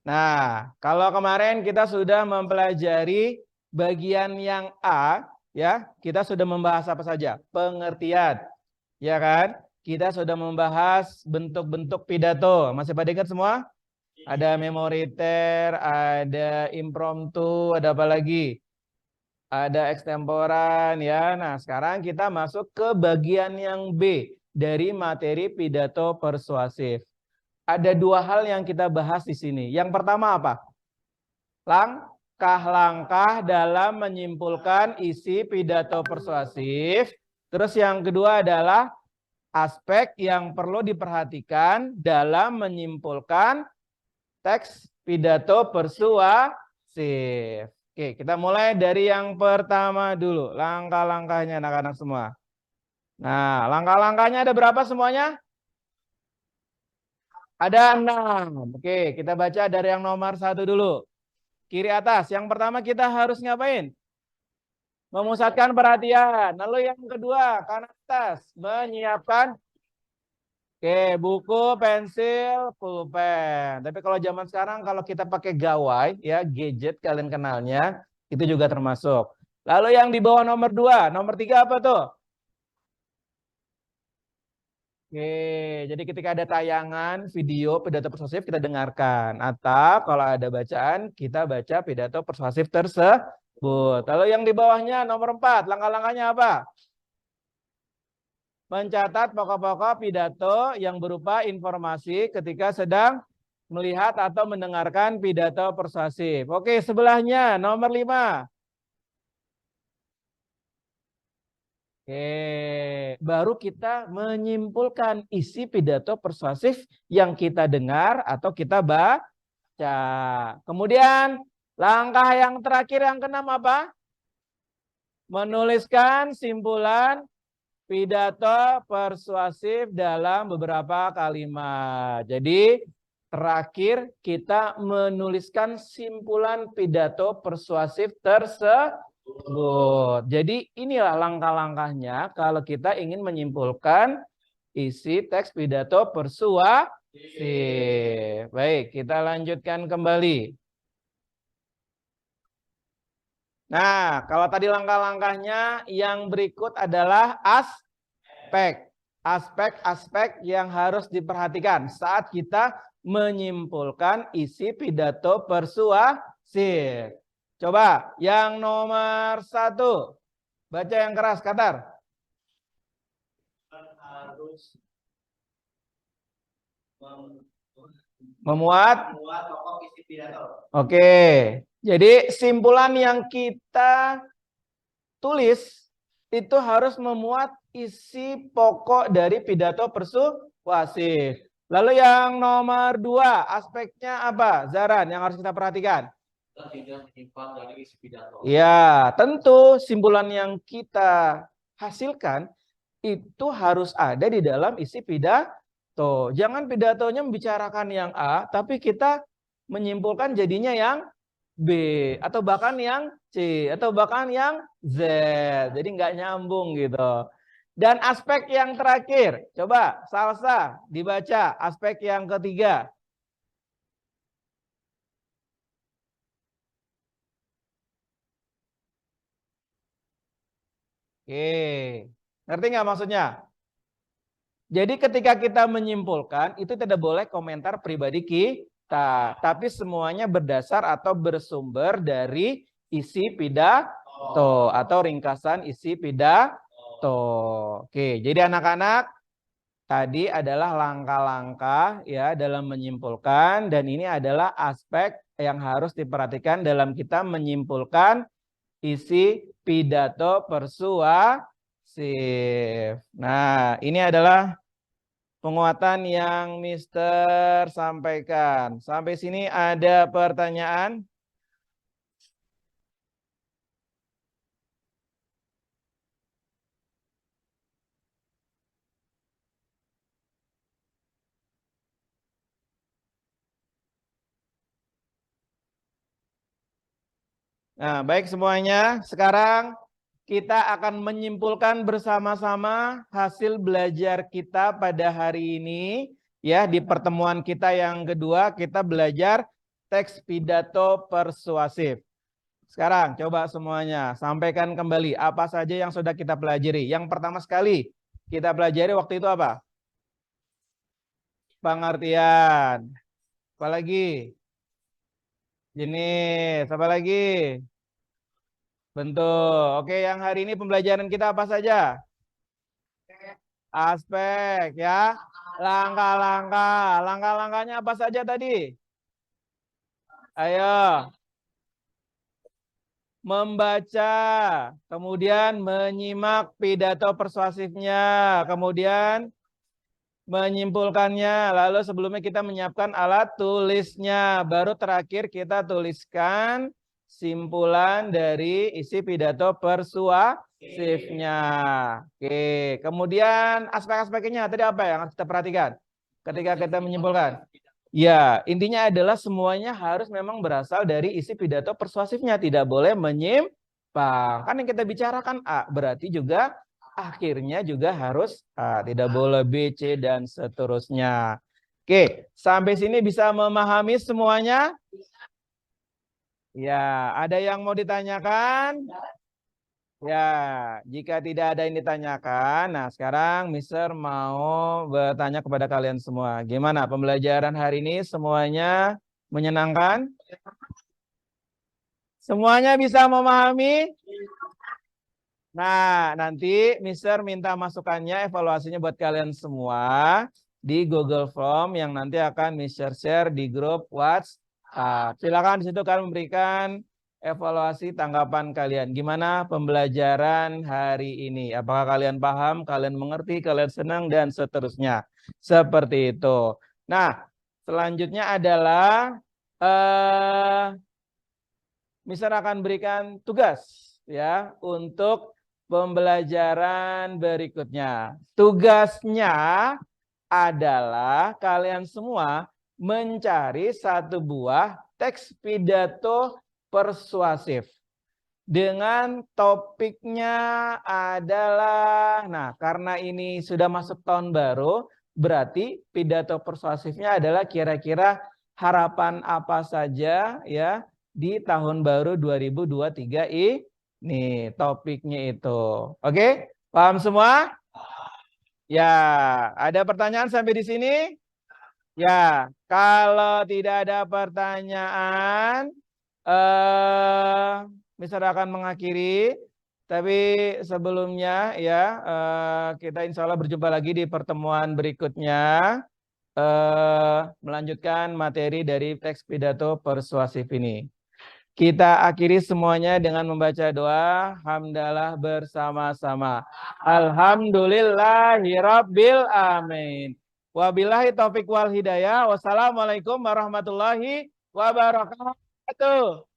Nah, kalau kemarin kita sudah mempelajari bagian yang A, ya, kita sudah membahas apa saja? Pengertian, ya kan? Kita sudah membahas bentuk-bentuk pidato. Masih pada ingat semua? Ada memoriter, ada impromptu, ada apa lagi? Ada ekstemporan, ya. Nah, sekarang kita masuk ke bagian yang B dari materi pidato persuasif. Ada dua hal yang kita bahas di sini. Yang pertama apa? Langkah-langkah dalam menyimpulkan isi pidato persuasif. Terus yang kedua adalah aspek yang perlu diperhatikan dalam menyimpulkan teks pidato persuasif. Oke, kita mulai dari yang pertama dulu. Langkah-langkahnya anak-anak semua. Nah, langkah-langkahnya ada berapa semuanya? Ada 6. Oke, kita baca dari yang nomor 1 dulu. Kiri atas. Yang pertama kita harus ngapain? Memusatkan perhatian. Lalu yang kedua, kanan atas. Menyiapkan buku, pensil, pulpen. Tapi kalau zaman sekarang kalau kita pakai gawai, ya gadget kalian kenalnya, itu juga termasuk. Lalu yang di bawah nomor 2, nomor 3 apa tuh? Jadi ketika ada tayangan video pidato persuasif kita dengarkan, atau kalau ada bacaan kita baca pidato persuasif tersebut. Lalu yang di bawahnya nomor 4, langkah-langkahnya apa? Mencatat pokok-pokok pidato yang berupa informasi ketika sedang melihat atau mendengarkan pidato persuasif. Oke, sebelahnya nomor 5. Baru kita menyimpulkan isi pidato persuasif yang kita dengar atau kita baca. Kemudian langkah yang terakhir yang keenam apa? Menuliskan simpulan pidato persuasif dalam beberapa kalimat. Jadi terakhir kita menuliskan simpulan pidato persuasif tersebut. Jadi inilah langkah-langkahnya kalau kita ingin menyimpulkan isi teks pidato persuasif. Baik, kita lanjutkan kembali. Nah, kalau tadi langkah-langkahnya, yang berikut adalah aspek yang harus diperhatikan saat kita menyimpulkan isi pidato persuasif. Coba yang nomor 1. Baca yang keras, Katar. Harus memuat pokok isi pidato. Oke. Jadi simpulan yang kita tulis itu harus memuat isi pokok dari pidato persuasif. Lalu yang nomor 2, aspeknya apa? Zaran, yang harus kita perhatikan. Tidak menyimpang dari isi pidato. Ya, tentu simpulan yang kita hasilkan itu harus ada di dalam isi pidato. Jangan pidatonya membicarakan yang A, tapi kita menyimpulkan jadinya yang B, atau bahkan yang C, atau bahkan yang Z. Jadi nggak nyambung gitu. Dan aspek yang terakhir, coba Salsa dibaca aspek yang ketiga. Oke, ngerti nggak maksudnya? Jadi ketika kita menyimpulkan, itu tidak boleh komentar pribadi kita, tapi semuanya berdasar atau bersumber dari isi pidato atau ringkasan isi pidato. Oke, jadi anak-anak, tadi adalah langkah-langkah ya dalam menyimpulkan, dan ini adalah aspek yang harus diperhatikan dalam kita menyimpulkan isi pidato persuasif. Nah, ini adalah penguatan yang Mister sampaikan. Sampai sini ada pertanyaan? Nah, baik semuanya. Sekarang kita akan menyimpulkan bersama-sama hasil belajar kita pada hari ini. Ya, di pertemuan kita yang kedua kita belajar teks pidato persuasif. Sekarang coba semuanya sampaikan kembali apa saja yang sudah kita pelajari. Yang pertama sekali kita pelajari waktu itu apa? Pengertian. Apalagi? Jenis. Apa lagi? Bentuk. Oke, yang hari ini pembelajaran kita apa saja? Aspek ya. Langkah-langkah. Langkah-langkahnya apa saja tadi? Ayo. Membaca, kemudian menyimak pidato persuasifnya, kemudian menyimpulkannya, lalu sebelumnya kita menyiapkan alat tulisnya, baru terakhir kita tuliskan simpulan dari isi pidato persuasifnya. Oke, kemudian aspek-aspeknya tadi apa yang harus kita perhatikan ketika kita menyimpulkan? Ya, intinya adalah semuanya harus memang berasal dari isi pidato persuasifnya, tidak boleh menyimpang. Kan yang kita bicarakan A, berarti juga akhirnya juga harus A, tidak boleh B, C, dan seterusnya. Oke, sampai sini bisa memahami semuanya? Ya, ada yang mau ditanyakan? Ya, jika tidak ada yang ditanyakan, nah sekarang Mister mau bertanya kepada kalian semua. Gimana pembelajaran hari ini? Semuanya menyenangkan? Semuanya bisa memahami? Nah, nanti Mister minta masukannya, evaluasinya buat kalian semua di Google Form yang nanti akan Mister share di grup WhatsApp. Silakan di situ kalian memberikan evaluasi tanggapan kalian. Gimana pembelajaran hari ini? Apakah kalian paham, kalian mengerti, kalian senang, dan seterusnya. Seperti itu. Nah, selanjutnya adalah Mister akan berikan tugas ya untuk pembelajaran berikutnya. Tugasnya adalah kalian semua mencari satu buah teks pidato persuasif dengan topiknya adalah, nah karena ini sudah masuk tahun baru, berarti pidato persuasifnya adalah kira-kira harapan apa saja ya di tahun baru 2023 ini topiknya itu. Oke, paham semua? Ya, ada pertanyaan sampai di sini? Ya, kalau tidak ada pertanyaan, Mister akan mengakhiri. Tapi sebelumnya ya, kita insya Allah berjumpa lagi di pertemuan berikutnya. Melanjutkan materi dari teks pidato persuasif ini. Kita akhiri semuanya dengan membaca doa hamdalah bersama-sama. Alhamdulillahirabbil amin. Wabillahi taufik wal hidayah. Wassalamualaikum warahmatullahi wabarakatuh.